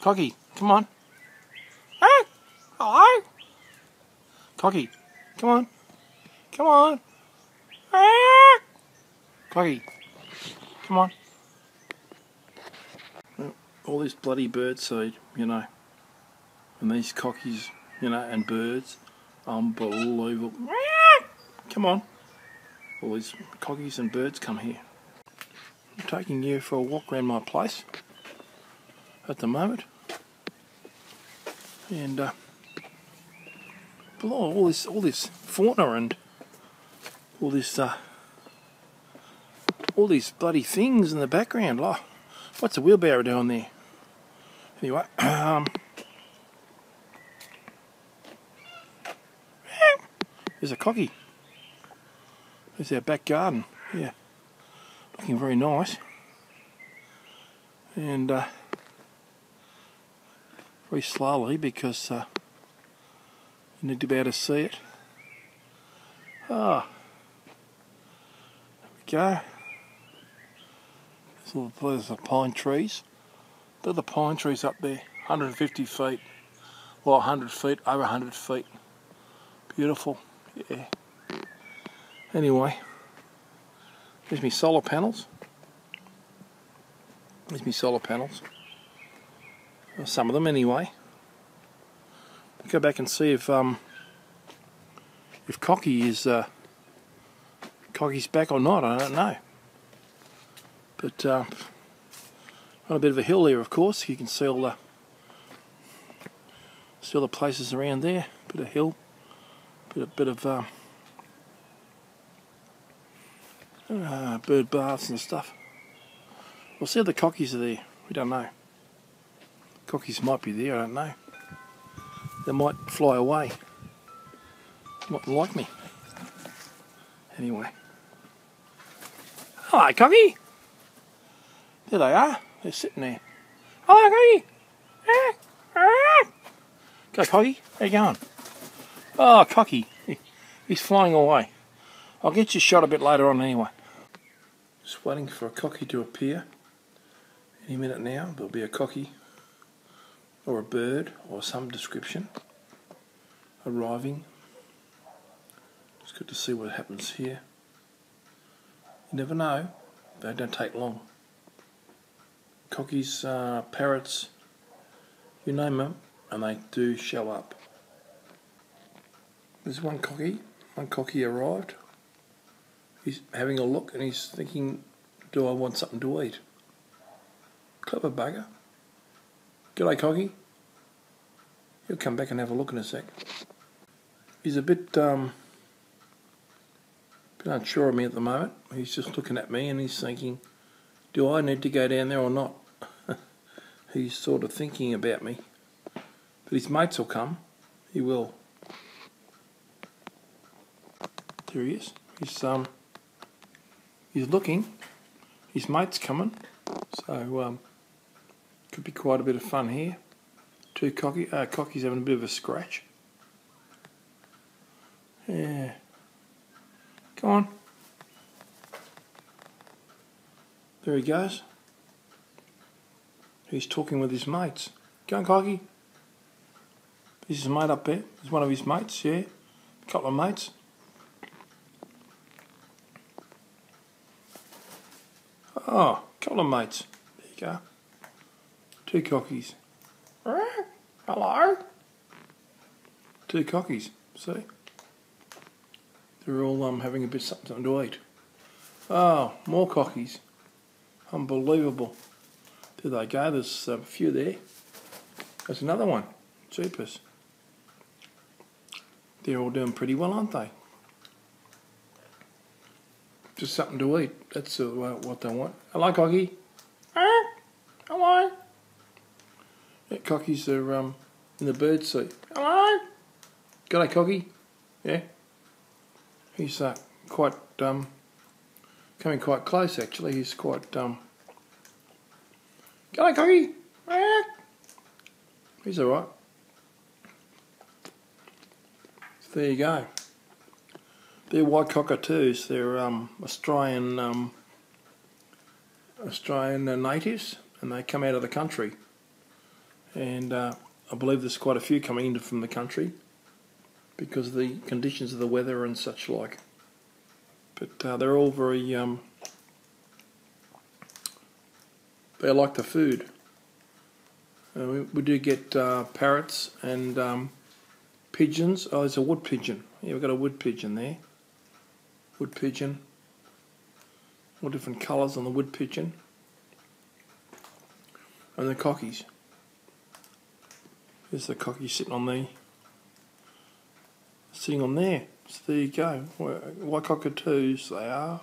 Cocky, come on. Ah, hello? Cocky, come on. Come on. Ah, Cocky, come on. All this bloody bird seed, you know, and these cockies, you know, and birds, unbelievable. Ah, come on. All these cockies and birds come here. I'm taking you for a walk around my place at the moment, and all this fauna and all these bloody things in the background. Oh, what's a wheelbarrow doing there? Anyway, there's a cocky. There's our back garden. Yeah, looking very nice, and very slowly because you need to be able to see it. Ah, there we go. There's the pine trees. Look at the pine trees up there, 150 feet, well 100 feet, over 100 feet. Beautiful, yeah. Anyway, there's my solar panels. There's my solar panels. Well, some of them anyway. Go back and see if Cocky is Cocky's back or not. I don't know. But on a bit of a hill there, of course, you can see all the places around there. Bit of hill, bit of bird baths and stuff. We'll see if the cockies are there. We don't know. Cockies might be there. I don't know. They might fly away. Not like me. Anyway. Hello, Cocky. There they are. They're sitting there. Hello, Cocky. Go, Cocky. How you going? Oh, Cocky. He's flying away. I'll get you shot a bit later on anyway. Just waiting for a cocky to appear. Any minute now, there'll be a cocky or a bird or some description arriving. It's good to see what happens here. You never know. They don't take long. Cockies, parrots, you name them, and they do show up. There's one cocky arrived. He's having a look and he's thinking, do I want something to eat? Clever bugger. G'day, Cocky. He'll come back and have a look in a sec. He's a bit unsure of me at the moment. He's just looking at me and he's thinking, do I need to go down there or not? He's sort of thinking about me. But his mates will come. He will. There he is. He's looking. His mate's coming. So could be quite a bit of fun here. Two cockies having a bit of a scratch. Yeah. Come on. There he goes. He's talking with his mates. Go on, Cocky. There's his mate up there. There's one of his mates, yeah. A couple of mates. Oh, a couple of mates. There you go. Two cockies. Hello? Two cockies. See? They're all having a bit something to eat. Oh, more cockies. Unbelievable. There they go. There's a few there. There's another one. Jeepers. They're all doing pretty well, aren't they? Just something to eat. That's what they want. Hello, Cocky. Hello. Yeah, cockies are in the bird seat. Hello. G'day, Cocky. Yeah. He's quite coming quite close. Actually, he's quite G'day, Cocky. He's all right. So there you go. They're white cockatoos. They're Australian natives, and they come out of the country. and I believe there's quite a few coming in from the country because of the conditions of the weather and such like. But they're all very, they like the food. We do get parrots and pigeons. Oh, there's a wood pigeon. Yeah, we've got a wood pigeon there. Wood pigeon. All different colours on the wood pigeon. And the cockies. There's the cocky sitting on there. So there you go. White cockatoos they are.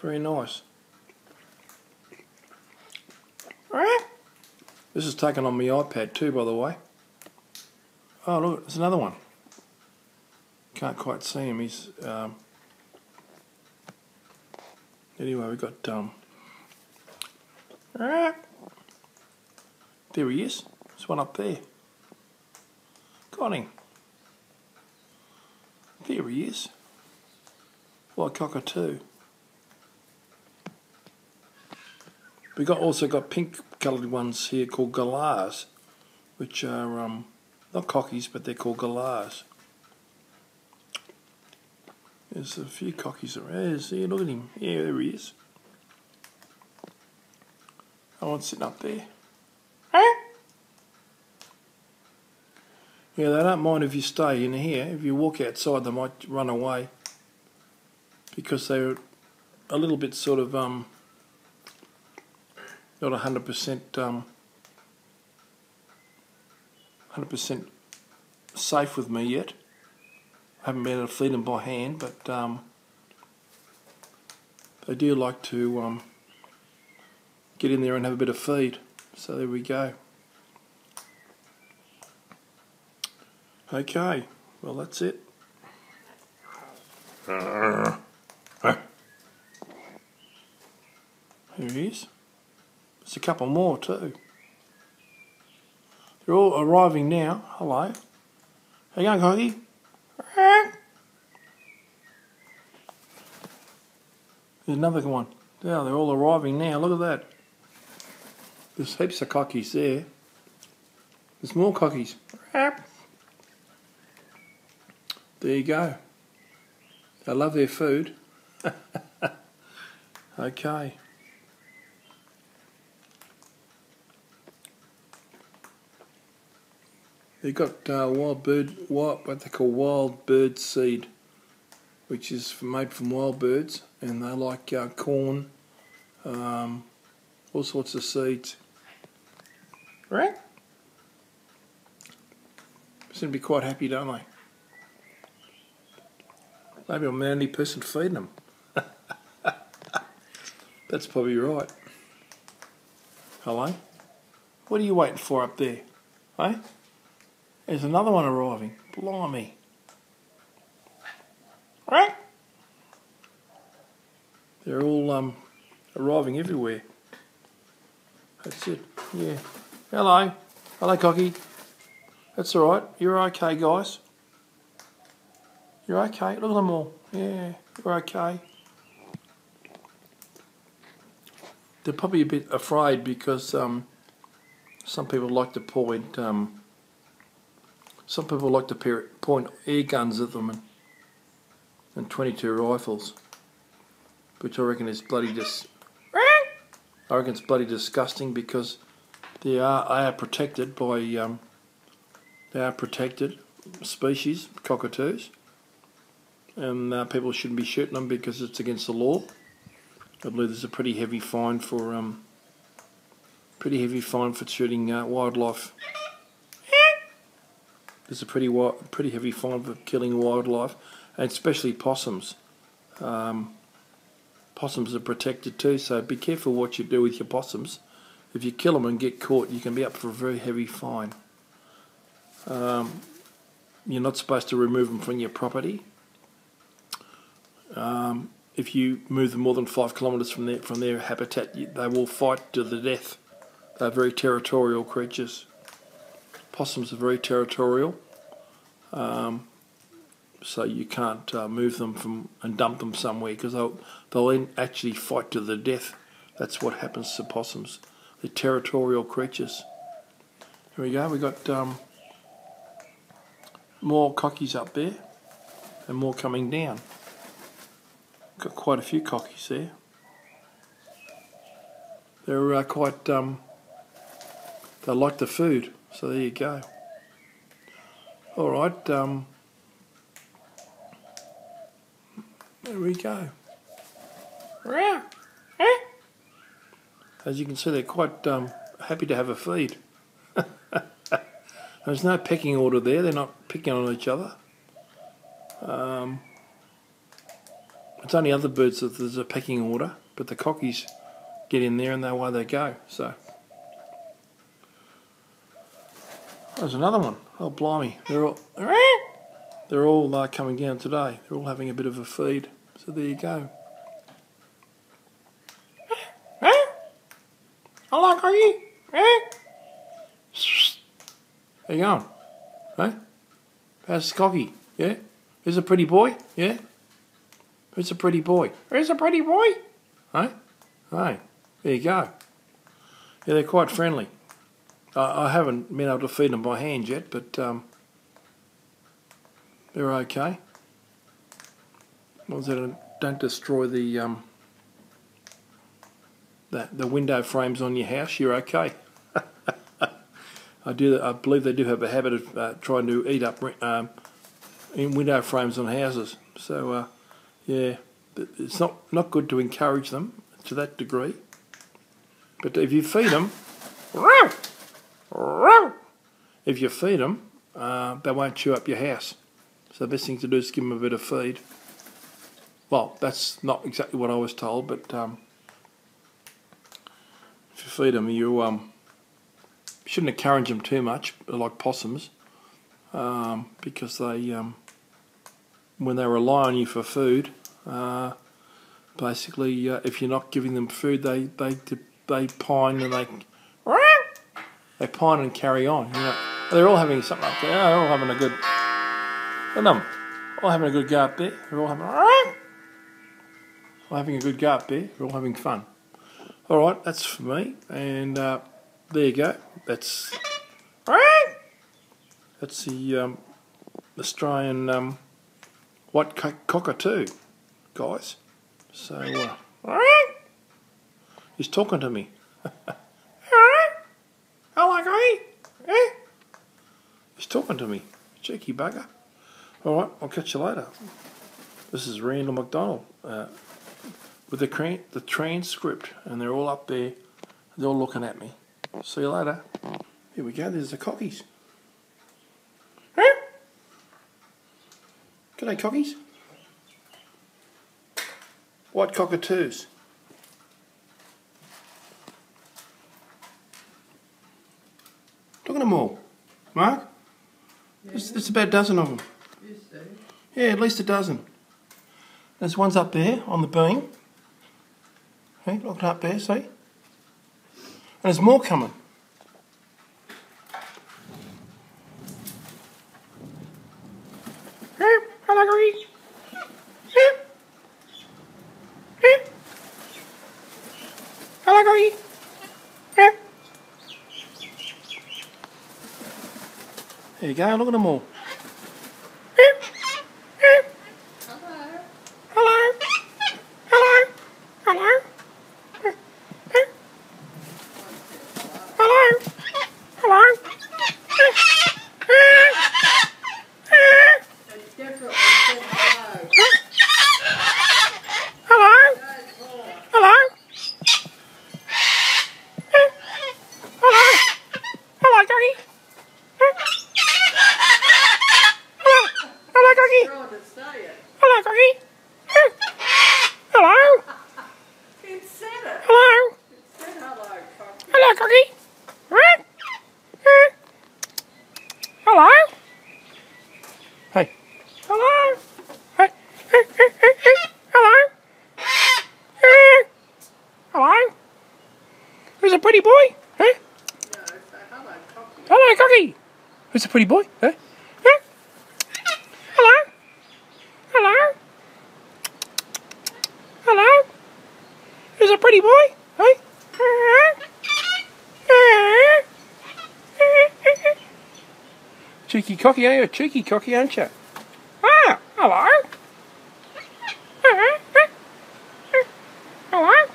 Very nice. This is taken on my iPad too, by the way. Oh look, there's another one. Can't quite see him. He's anyway. We got there he is. There's one up there. Got him. There he is. White cockatoo. We also got pink coloured ones here called galahs, which are not cockies, but they're called galahs. There's a few cockies around. See, look at him. Yeah, there he is. That one's sitting up there. Yeah, they don't mind if you stay in here. If you walk outside, they might run away because they're a little bit sort of not 100% 100% safe with me yet. I haven't been able to feed them by hand, but they do like to get in there and have a bit of feed. So there we go. Okay, well that's it. Here he is. There's a couple more too. They're all arriving now. Hello. How you going, Coggy? There's another one. Yeah, they're all arriving now. Look at that. There's heaps of cockies there. There's more cockies. There you go. They love their food. Okay. They've got what they call wild bird seed, which is made from wild birds, and they like corn, all sorts of seeds. Right? Seem to be quite happy, don't they? Maybe I'm the only person feeding them. That's probably right. Hello? What are you waiting for up there? Eh? There's another one arriving. Blimey. Right? They're all arriving everywhere. That's it. Yeah. Hello. Hello, Cocky. That's alright. You're okay, guys. You're okay. Look at them all. Yeah, you're okay. They're probably a bit afraid because some people like to point point air guns at them and 22 rifles, which I reckon is bloody disgusting because they are protected by they are protected species, cockatoos, and people shouldn't be shooting them because it's against the law. I believe there's a pretty heavy fine for shooting wildlife. There's a pretty heavy fine for killing wildlife, and especially possums. Possums are protected too, so be careful what you do with your possums. If you kill them and get caught, you can be up for a very heavy fine. You're not supposed to remove them from your property. If you move them more than 5 kilometres from their habitat, they will fight to the death. They're very territorial creatures. Possums are very territorial, so you can't move them and dump them somewhere because they'll actually fight to the death That's what happens to possums. They're territorial creatures. Here we go. We got more cockies up there, and more coming down. Got quite a few cockies there. They're quite. They like the food, so there you go. All right. There we go. As you can see, they're quite happy to have a feed. There's no pecking order there. They're not picking on each other. It's only other birds that there's a pecking order, but the cockies get in there and away they go. So there's another one. Oh blimey! They're all coming down today. They're all having a bit of a feed. So there you go. Hello, cockie. How you going? Hey? How's the cockie? Yeah? Who's a pretty boy? Yeah? Who's a pretty boy? Who's a pretty boy? Hey? Hey, there you go. Yeah, they're quite friendly. I haven't been able to feed them by hand yet, but they're okay. As long as they don't destroy the window frames on your house, you're okay. I believe they do have a habit of trying to eat up in window frames on houses. So yeah, it's not good to encourage them to that degree. But if you feed them, they won't chew up your house. So the best thing to do is give them a bit of feed. Well, that's not exactly what I was told, but if you feed them, you shouldn't encourage them too much, like possums, because they, when they rely on you for food, basically, if you're not giving them food, they pine and they pine and carry on. You know, they're all having something up there. They're all having a good, all having a good go up there. They're all having a good go up there. They're all having fun. All right, that's for me, and there you go. That's the Australian white cockatoo, guys. So he's talking to me. Hello, guy. He's talking to me. Cheeky bugger. All right, I'll catch you later. This is Randall McDonald with the transcript, and they're all up there. They're all looking at me. See you later. Here we go. There's the cockies. G'day, cockies. White cockatoos. Look at them all. Mark? There's about a dozen of them. Yeah, at least a dozen. There's one's up there on the beam. Hey, look up there, see? And there's more coming. Hello, Greggy. Hello, Greggy. There you go, look at them all. Hello? Hey. Hello? Hey. Hello? Hello? Who's a pretty boy? Huh? No, say hello, Cocky. Hello, Cocky. Who's a pretty boy? Huh? Huh? Hello? Hello? Hello? Who's a pretty boy? Hey? Cheeky cocky, are you? Cheeky cocky, aren't you? Ah, hello. Hello.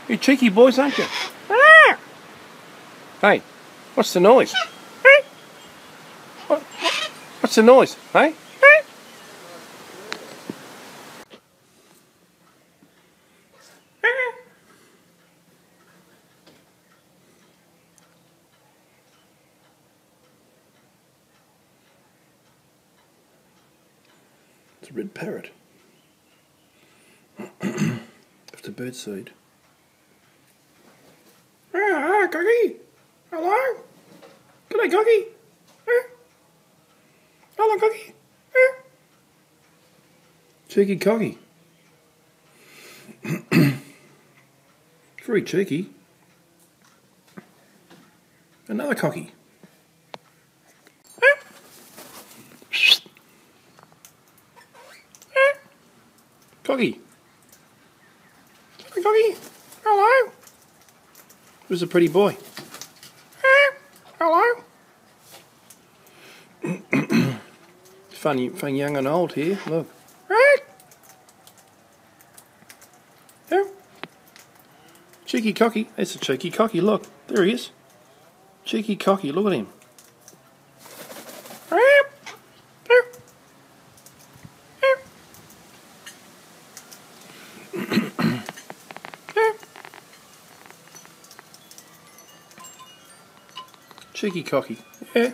You cheeky boys, aren't you? Ah. Hey, what's the noise? What's the noise, hey? It's a red parrot. It's a birdseed. Ah, Cocky! Hello? G'day, Cocky! Hello, Cocky! Cheeky Cocky. Very cheeky. Another Cocky. Cocky. Cocky. Hello. Who's a pretty boy? Hello. fun young and old here. Look. Cheeky Cocky. It's a cheeky Cocky. Look, there he is. Cheeky Cocky. Look at him. Cheeky Cocky. Yeah.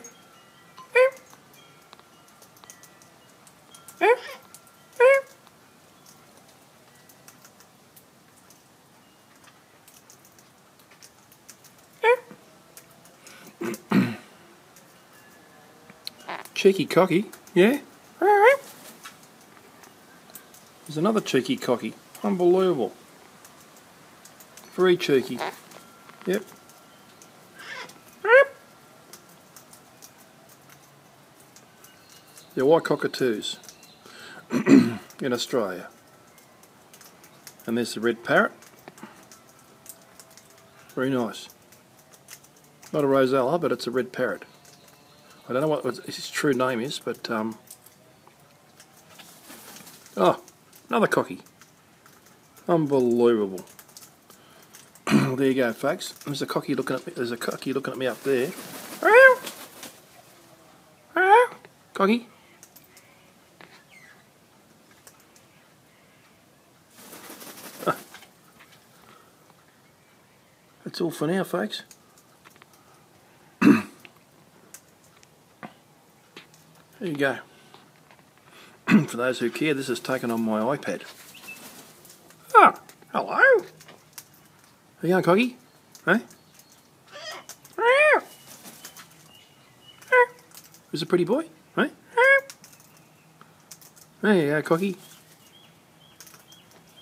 Cheeky Cocky. Yeah. There's another cheeky Cocky. Unbelievable. Very cheeky. Yep. They're white cockatoos in Australia. And there's the red parrot. Very nice. Not a rosella, but it's a red parrot. I don't know what its true name is, but oh, another Cocky. Unbelievable. There you go, folks. There's a Cocky looking at me. There's a Cocky looking at me up there. Cocky. That's all for now, folks. There you go. For those who care, this is taken on my iPad. Oh, hello. How you going, Cocky? Hey? Who's a pretty boy? Hey? There you go, Cocky.